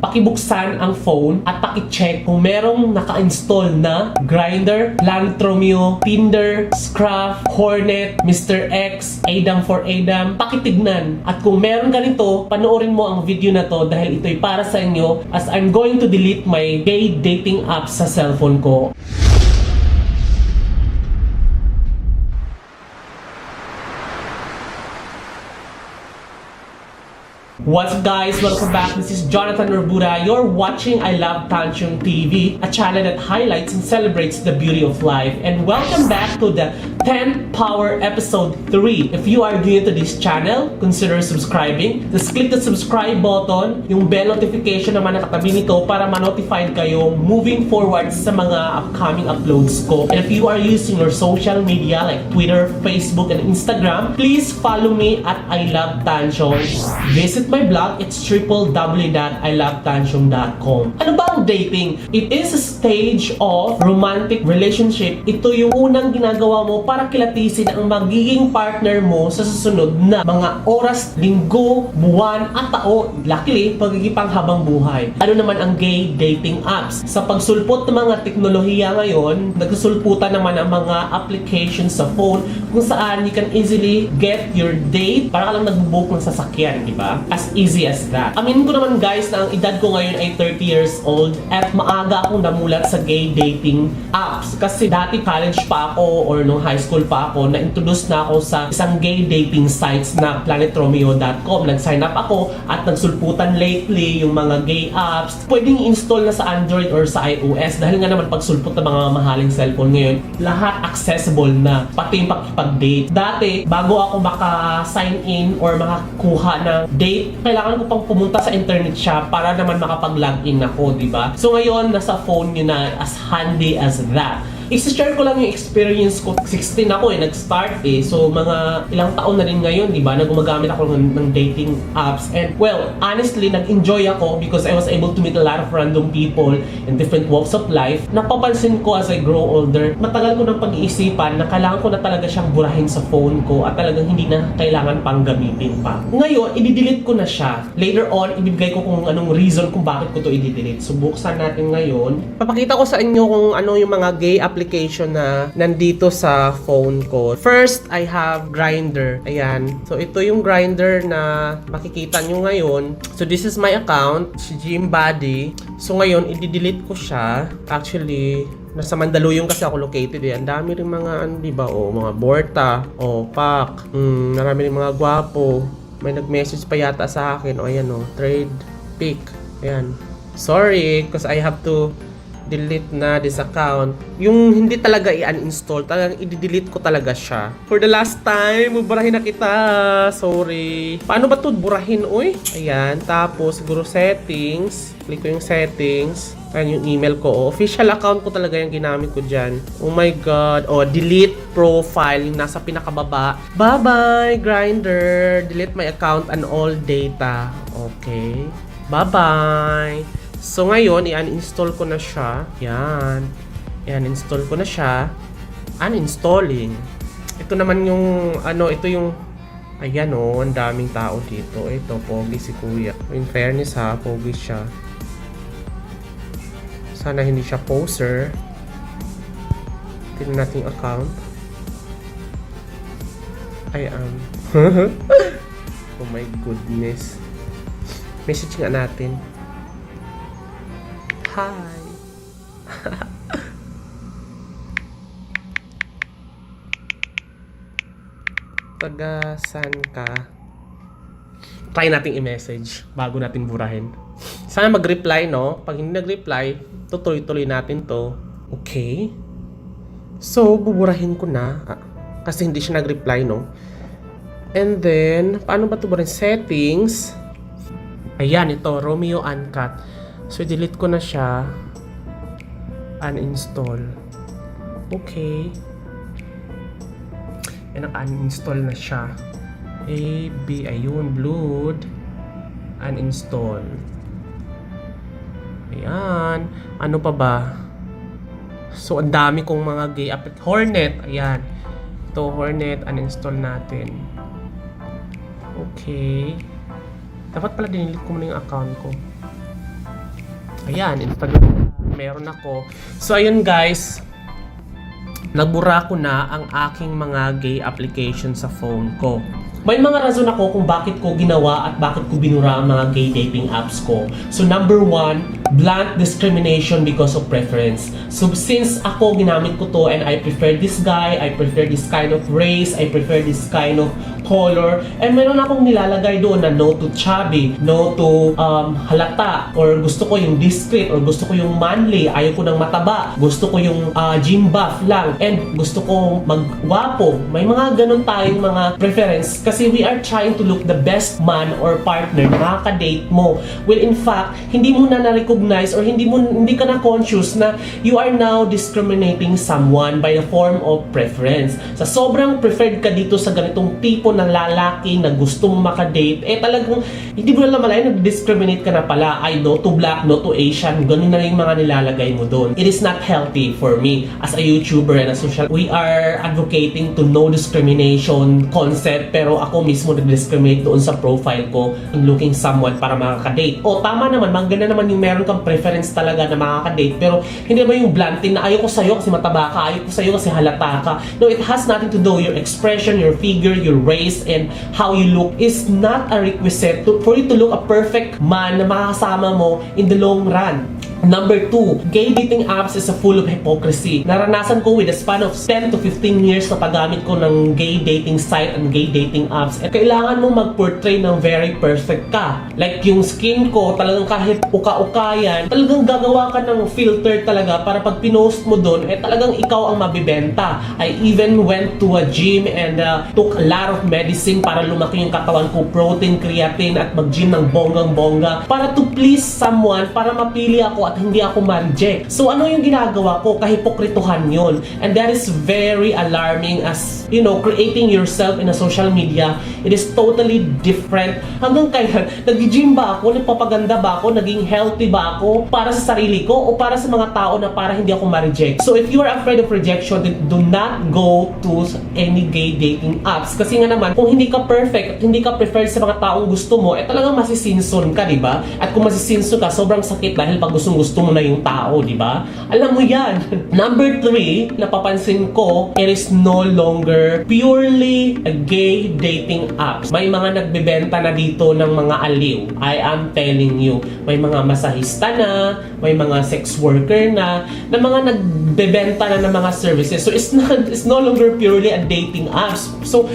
pakibuksan ang phone at pakicheck kung merong naka-install na Grindr, Planet Romeo, Tinder, Scruff, Hornet, Mr. X, Adam for Adam. Pakitignan. At kung meron ganito, panoorin mo ang video na to dahil ito'y para sa inyo as I'm going to delete my gay dating apps sa cellphone ko. What's up guys? Welcome back. This is Jonathan Norbuda. You're watching I Love Tanchung TV, a channel that highlights and celebrates the beauty of life. And welcome back to the 10 Power Episode 3. If you are new to this channel, consider subscribing. Just click the subscribe button, yung bell notification naman nakatabi nito para ma-notified kayo moving forward sa mga upcoming uploads ko. And if you are using your social media like Twitter, Facebook, and Instagram, please follow me at I Love Tanchung. Visit my blog, it's www.ilovetanchung.com. Ano ba ang dating? It is a stage of romantic relationship. Ito yung unang ginagawa mo para kilatisin ang magiging partner mo sa susunod na mga oras, linggo, buwan, at taon. Luckily, pagigipang habang buhay. Ano naman ang gay dating apps? Sa pagsulpot ng mga teknolohiya ngayon, nagsusulputan naman ang mga applications sa phone kung saan you can easily get your date para ka lang nag-book ng sasakyan, di ba? As easy as that. Aminin ko naman guys na ang edad ko ngayon ay 30 years old at maaga akong namulat sa gay dating apps. Kasi dati college pa ako or nung high school pa ako, na-introduce na ako sa isang gay dating sites na planetromeo.com. Nag-sign up ako at nagsulputan lately yung mga gay apps. Pwedeng i-install na sa Android or sa iOS dahil nga naman pagsulpot ng mga mahaling cellphone ngayon, lahat accessible na, pati yung pakipag-date. Dati, bago ako maka-sign in or makakuha ng date, kailangan ko pang pumunta sa internet shop para naman makapag-login ako, di ba? So ngayon, nasa phone nyo na, as handy as that. I-share ko lang yung experience ko. 16 ako nag-start So mga ilang taon na rin ngayon, di ba, na gumagamit ako ng dating apps. And well, honestly, nag-enjoy ako because I was able to meet a lot of random people in different walks of life. Napapansin ko as I grow older, matagal ko ng pag-iisipan na kailangan ko na talaga siyang burahin sa phone ko at talagang hindi na kailangan pang gamitin pa. Ngayon, i-delete ko na siya. Later on, ibibigay ko kung anong reason kung bakit ko to i-delete. So buksan natin ngayon. Papakita ko sa inyo kung ano yung mga gay application na nandito sa phone ko. First, I have Grindr. Ayan. So, ito yung Grindr na makikita nyo ngayon. So, this is my account, si Gym Body. So, ngayon, i-delete ko siya. Actually, nasa Mandaluyong kasi ako located Ang dami rin mga, ano, diba? Mga Borta. Pak. Marami rin mga gwapo. May nag-message pa yata sa akin. Ayan, trade pic. Ayan. Sorry, because I have to delete na this account. Yung hindi talaga i-uninstall, talagang i-delete ko talaga siya. For the last time, burahin na kita. Sorry. Paano ba ito burahin, oy? Ayan. Tapos, siguro settings. Click ko yung settings. Ayan yung email ko. Official account ko talaga yung ginamit ko dyan. Oh my God. Delete profile. Yung nasa pinakababa. Bye-bye, Grindr. Delete my account and all data. Okay. Bye-bye. So ngayon, i-uninstall ko na siya. Yan. I-uninstall ko na siya. Uninstalling. Ito naman yung, ito yung, ayan ang daming tao dito. Ito, pogi si kuya. In fairness ha, pogi siya. Sana hindi siya poser. Tingnan natin yung account. I am. Oh my goodness. Message nga natin. Hi. Taga saan ka? Try nating i-message bago natin burahin. Sana mag-reply, no? Pag hindi nag-reply, tutuloy-tuloy natin to. Okay. So, buburahin ko na. Kasi hindi siya nag-reply, no? And then, paano ba ito burahin? Settings. Ayan, ito. Romeo Uncut. So, delete ko na siya. Uninstall. Okay. Naka-uninstall na siya. Ayun, Blood. Uninstall. Ayan. Ano pa ba? So, ang dami kong mga gay app. Hornet. Ayan. Ito, Hornet. Uninstall natin. Okay. Dapat pala dinilit ko muna yung account ko. Ayan, Instagram meron ako. So ayun guys, nagbura ko na ang aking mga gay application sa phone ko. May mga rason ako kung bakit ko ginawa at bakit ko binura ang mga gay dating apps ko. So number one, blunt discrimination because of preference. So since ako ginamit ko to and I prefer this guy, I prefer this kind of race, I prefer this kind of color, and meron akong nilalagay doon na no to chubby, no to halata, or gusto ko yung discreet, or gusto ko yung manly, ayaw ko ng mataba, gusto ko yung gym buff lang, and gusto ko magwapo. May mga ganun tayong mga preference kasi we are trying to look the best man or partner na makaka-date mo. Well, in fact, hindi mo na na-recognize or hindi ka na conscious na you are now discriminating someone by the form of preference. Sa sobrang preferred ka dito sa ganitong tipo ng lalaki na gusto mong makadate, talagang hindi mo na malayan, nag-discriminate ka na pala. Ay, no to black, no to Asian, ganun na yung mga nilalagay mo doon. It is not healthy for me as a YouTuber and a social. We are advocating to no discrimination concept, pero ako mismo nag-discriminate doon sa profile ko in looking someone para makakadate. O tama naman, maganda naman yung meron kang preference talaga na makakadate, pero hindi ba yung blanting na ayaw ko sa'yo kasi mataba ka, ayaw ko sa'yo kasi halata ka. No, it has nothing to do. Your expression, your figure, your race, and how you look is not a requisite for you to look a perfect man na makakasama mo in the long run. Number 2, gay dating apps is full of hypocrisy. Naranasan ko with a span of 10 to 15 years na paggamit ko ng gay dating site and gay dating apps. At kailangan mo mag-portray ng very perfect ka. Like yung skin ko, talagang kahit uka-uka yan, talagang gagawa ka ng filter talaga para pag pinost mo doon, talagang ikaw ang mabibenta. I even went to a gym and took a lot of medicine para lumaki yung katawan ko, protein, creatine, at mag-gym ng bonggang-bongga para to please someone, para mapili ako at hindi ako ma-reject. So ano yung ginagawa ko? Kahipokrituhan yun. And that is very alarming as, you know, creating yourself in a social media. It is totally different. Hanggang kaya, nag-gym ba ako? Nagpapaganda ba ako? Naging healthy ba ako? Para sa sarili ko o para sa mga tao na para hindi ako ma-reject? So if you are afraid of rejection, then do not go to any gay dating apps. Kasi nga naman, kung hindi ka perfect at hindi ka preferred sa mga taong gusto mo, talagang masisinson ka, di ba? At kung masisinson ka, sobrang sakit dahil pag gusto mo na yung tao, di ba? Alam mo yan. Number 3, napapansin ko, it is no longer purely a gay dating apps. May mga nagbebenta na dito ng mga aliw. I am telling you. May mga masahista na, may mga sex worker na mga nagbebenta na ng mga services. So it's no longer purely a dating apps. So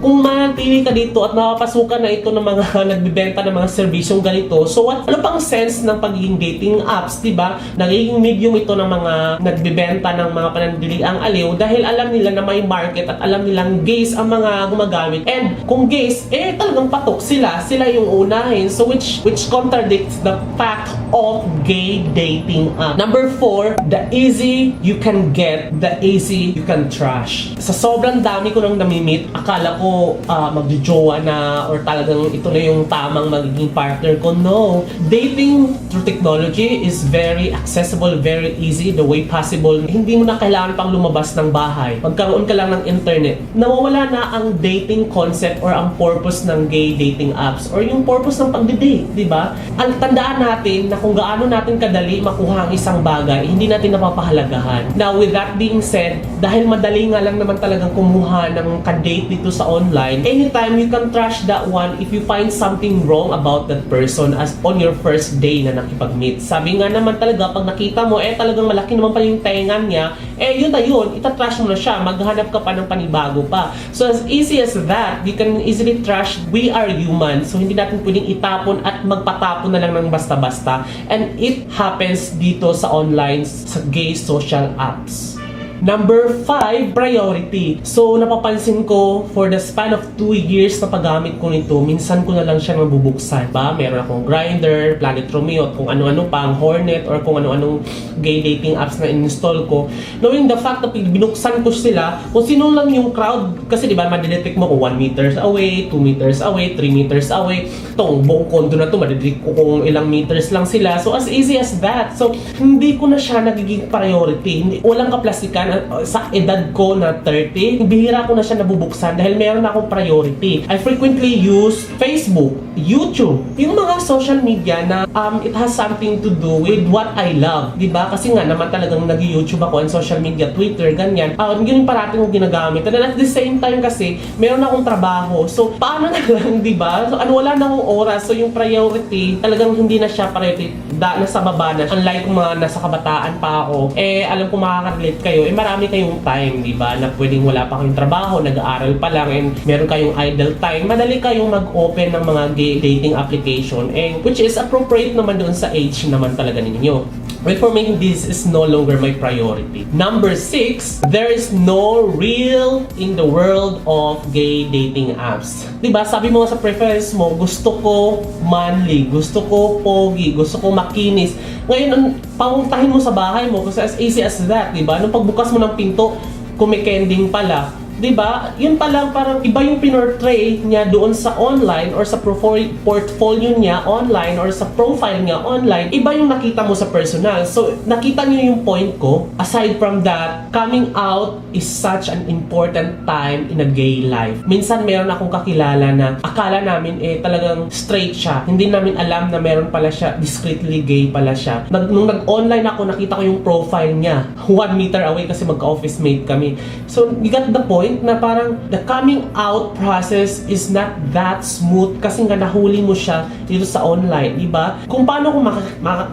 kung manatili ka dito at mapapasukan na ito ng mga nagbibenta ng mga serbisyong ganito, so ano pang sense ng pagiging dating apps, diba? Nagiging medium ito ng mga nagbibenta ng mga panandiliang aliw dahil alam nila na may market at alam nilang gays ang mga gumagamit. And kung gays, talagang patok sila yung unahin. So which contradicts the fact of gay dating app. Number 4, the easy you can get, the easy you can trash. Sa sobrang dami ko nang namimit, akala ko magjojowa na or talagang ito na yung tamang magiging partner ko. No. Dating through technology is very accessible, very easy, the way possible. Hindi mo na kailangan pang lumabas ng bahay. Magkaroon ka lang ng internet. Nawawala na ang dating concept or ang purpose ng gay dating apps or yung purpose ng pagdi-date, di ba? Ang tandaan natin na kung gaano natin kadali makuha ang isang bagay, hindi natin napapahalagahan. Now, with that being said, dahil madali nga lang naman talagang kumuha ng kadate dito sa online, anytime you can trash that one if you find something wrong about that person as on your first day na nakipag-meet. Sabi nga naman talaga, pag nakita mo, talagang malaki naman pala yung tenga niya, yun na yun, itatrash mo na siya, maghanap ka pa ng panibago pa. So as easy as that, you can easily trash. We are human, so hindi natin pwedeng itapon at magpatapon na lang ng basta-basta. And it happens dito sa online, sa gay social apps. Number 5, priority. So, napapansin ko, for the span of 2 years na paggamit ko nito, minsan ko na lang siya nabubuksan. Meron akong Grindr, Planet Romeo, at kung ano-ano pang Hornet, or kung ano-anong gay dating apps na in-install ko. Knowing the fact na binuksan ko sila, kung sino lang yung crowd, kasi diba, madidetect mo kung 1 meters away, 2 meters away, 3 meters away. Itong buong kondo na to, madidetect ko kung ilang meters lang sila. So, as easy as that. So, hindi ko na siya nagiging priority. Walang kaplastikan sa edad ko na 30, bihira ko na siya nabubuksan dahil meron akong priority. I frequently use Facebook, YouTube, yung mga social media na it has something to do with what I love, di ba? Kasi nga naman talagang nag-YouTube ako and social media, Twitter, ganyan. Yun yung parating kong ginagamit. And then at the same time kasi, meron akong trabaho. So, paano na lang, di ba? So, wala na akong oras. So, yung priority, talagang hindi na siya priority. Nasa baba na. Unlike kung mga nasa kabataan pa ako, alam ko makaka-relate kayo, marami kayong time, di ba? Na pwedeng wala pa kayong trabaho, nag-aaral pa lang, and meron kayong idle time. Madali kayong mag-open ng mga gay dating application, and which is appropriate naman doon sa age naman talaga ninyo. But for me, this is no longer my priority. Number 6, there is no real in the world of gay dating apps. Diba? Sabi mo sa preference mo, gusto ko manly, gusto ko pogi, gusto ko makinis. Ngayon, pamuntahin mo sa bahay mo, kasi as easy as that, diba? Nung pagbukas mo ng pinto, kumikending pala. Diba? Yun pa lang, parang iba yung pinortray niya doon sa online or sa portfolio niya online or sa profile niya online. Iba yung nakita mo sa personal. So, nakita niyo yung point ko. Aside from that, coming out is such an important time in a gay life. Minsan meron akong kakilala na akala namin talagang straight siya. Hindi namin alam na meron pala siya, discreetly gay pala siya. Nung nag-online ako, nakita ko yung profile niya. 1 meter away kasi magka-office mate kami. So, you got the point na parang the coming out process is not that smooth kasi nga nahuli mo siya dito sa online, di ba? Kung paano ko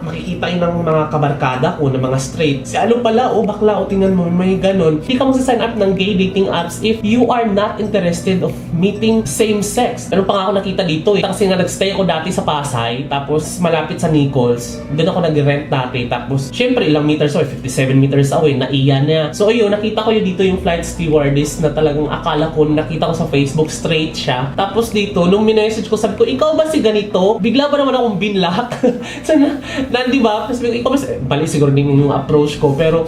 makikita yun ng mga kabarkada ko, ng mga straight. Si ano pala, bakla, tingnan mo, may ganun. Hindi ka magsa-sign up ng gay dating apps if you are not interested of meeting same sex. Ano pa nga ako nakita dito kasi nga nagstay ako dati sa Pasay, tapos malapit sa Nichols. Doon ako nag-rent dati, tapos syempre ilang meters away, 57 meters away, naiyan na. So ayun, nakita ko yun dito yung flight stewardess na talagang akala ko, nakita ko sa Facebook, straight siya. Tapos dito, nung minessage ko, sabi ko, ikaw ba si ganito? Bigla ba naman akong binlock? So, di ba? Sabi ko, ikaw ba si... Bali, siguro din yung approach ko. Pero,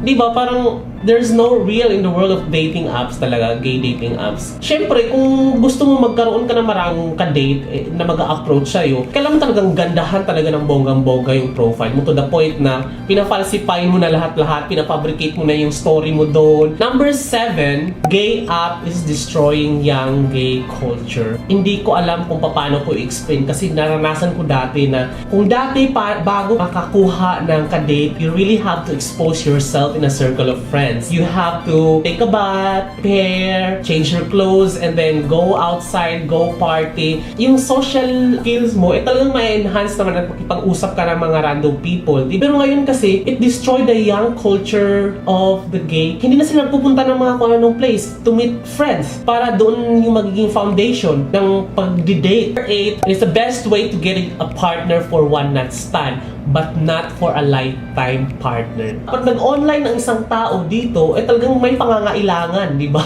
di ba, parang there's no real in the world of dating apps talaga, gay dating apps. Siyempre, kung gusto mo magkaroon ka ng maraming ka-date na mag-a-approach sa'yo, kailangan talagang gandahan talaga ng bonggang-bongga yung profile mo to the point na pinafalsify mo na lahat-lahat, pinafabricate mo na yung story mo doon. Number 7, gay app is destroying young gay culture. Hindi ko alam kung paano ko i-explain kasi naranasan ko dati na kung dati bago makakuha ng ka-date, you really have to expose yourself in a circle of friends. You have to take a bath, pair, change your clothes, and then go outside, go party. Yung social skills mo, talagang ma-enhance naman at makipag-usap ka ng mga random people. Pero ngayon kasi, it destroyed the young culture of the gay. Hindi na sila pupunta ng mga kung anong place to meet friends para doon yung magiging foundation ng pag-date. 8 is the best way to get a partner for one night stand, but not for a lifetime partner. Pag nag-online ang isang tao dito, talagang may pangangailangan, di ba?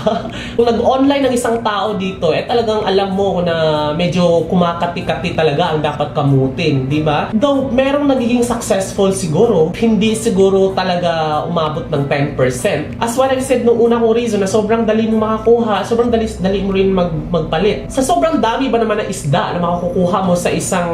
Kung nag-online ang isang tao dito, talagang alam mo na medyo kumakati-kati talaga ang dapat kamutin, di ba? Though merong nagiging successful siguro, hindi siguro talaga umabot ng 10%. As what I said nung una kong reason na sobrang dali mo makakuha, sobrang dali mo rin magpalit. Sa sobrang dami ba naman na isda na makukuha mo sa isang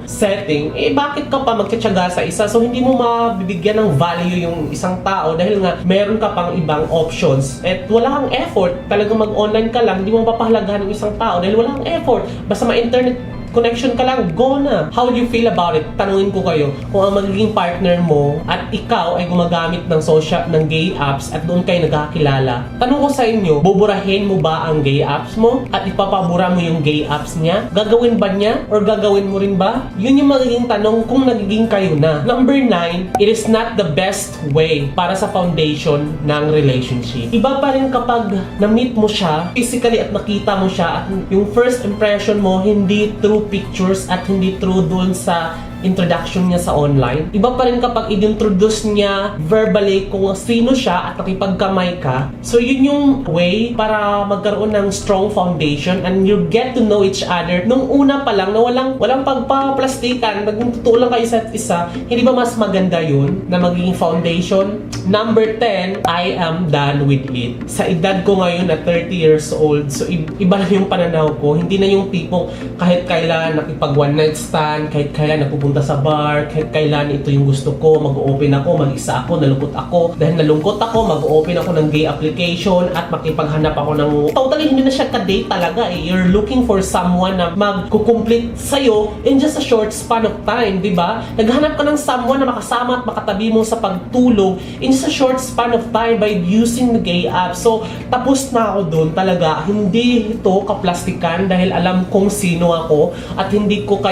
setting, bakit ka pa magtsatsaga sa isa? So hindi mo mabibigyan ng value yung isang tao dahil nga meron ka pang ibang options at wala kang effort. Talagang mag-online ka lang, hindi mo papahalagahan ng isang tao dahil wala kang effort. Basta ma-internet connection ka lang, go na. How do you feel about it? Tanungin ko kayo, kung ang magiging partner mo at ikaw ay gumagamit ng social, ng gay apps at doon kayo nagkakilala, tanong ko sa inyo, buburahin mo ba ang gay apps mo? At ipapabura mo yung gay apps niya? Gagawin ba niya? Or gagawin mo rin ba? Yun yung magiging tanong kung nagiging kayo na. Number 9, it is not the best way para sa foundation ng relationship. Iba pa rin kapag na-meet mo siya, physically at nakita mo siya at yung first impression mo hindi through pictures at hindi true doon sa introduction niya sa online. Iba pa rin kapag i-introduce niya verbally kung sino siya at nakipagkamay ka. So yun yung way para magkaroon ng strong foundation and you get to know each other nung una pa lang na walang pagpaplastikan, nagtutulong kayo isa't isa. Hindi ba mas maganda yun na magiging foundation? Number 10, I am done with it. Sa edad ko ngayon na 30 years old, so iba na yung pananaw ko. Hindi na yung tipong kahit kailan nakipag one night stand, kahit kailan napupunta pupunta sa bar, kailan ito yung gusto ko, mag-open ako, mag-isa ako, nalungkot ako. Dahil nalungkot ako, mag-open ako ng gay application at makipaghanap ako ng... Totally hindi na siya ka-date talaga eh. You're looking for someone na mag-complete sa'yo in just a short span of time, di ba? Naghanap ka ng someone na makasama at makatabi mo sa pagtulog in just a short span of time by using the gay app. So, tapos na ako doon talaga. Hindi ito kaplastikan dahil alam kong sino ako at hindi ko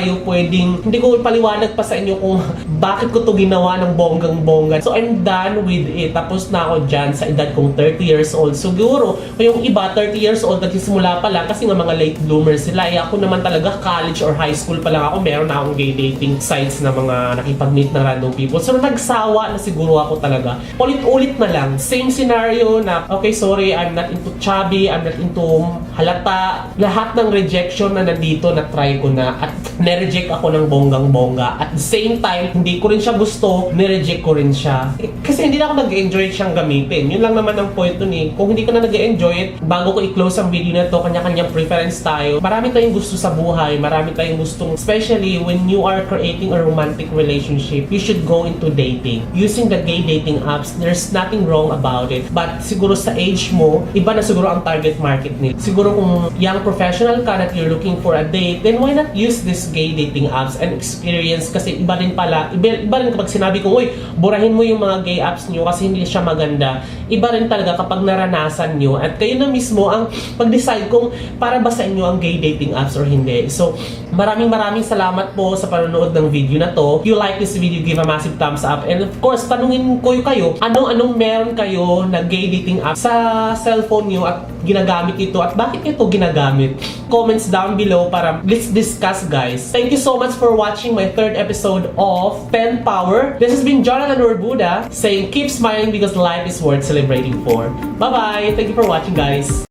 paliwanag pa sa inyo kung bakit ko to ginawa ng bonggang-bongga. So, I'm done with it. Tapos na ako dyan sa edad kong 30 years old. Siguro, yung iba, 30 years old, nagsisimula pa lang kasi nga mga late bloomers sila. Ako naman talaga, college or high school pa lang ako, meron na akong gay dating sites na mga nakipag-meet na random people. So, nagsawa na siguro ako talaga. Ulit-ulit na lang. Same scenario na, okay, sorry, I'm not into chubby, I'm not into halata. Lahat ng rejection na nandito, na-try ko na at nireject ako ng bonggang-bongga. At the same time, hindi ko rin siya gusto, nireject ko rin siya. Kasi hindi na ako nag-enjoy siyang gamitin. Yun lang naman ang point nun eh. Kung hindi ka na nag-enjoy it, bago ko i-close ang video na to, kanya-kanyang preference tayo. Marami tayong gusto sa buhay, marami tayong gustong, especially when you are creating a romantic relationship, you should go into dating. Using the gay dating apps, there's nothing wrong about it. But siguro sa age mo, iba na siguro ang target market nila. Siguro kung young professional ka that you're looking for a date, then why not use this gay dating apps and experience? Kasi iba rin kapag sinabi ko, uy, burahin mo yung mga gay apps nyo kasi hindi siya maganda. Iba rin talaga kapag naranasan nyo at kayo na mismo ang mag-decide kung para ba sa inyo ang gay dating apps or hindi. So, maraming salamat po sa panonood ng video na to. If you like this video, give a massive thumbs up. And of course, tanungin ko kayo, anong meron kayo na gay dating app sa cellphone nyo at ginagamit ito at bakit ito ginagamit? Comments down below para let's discuss, guys. Thank you so much for watching my third episode of Pen Power. This has been Jonathan Orbuda saying keep smiling because life is worth celebrating for. Bye-bye! Thank you for watching, guys.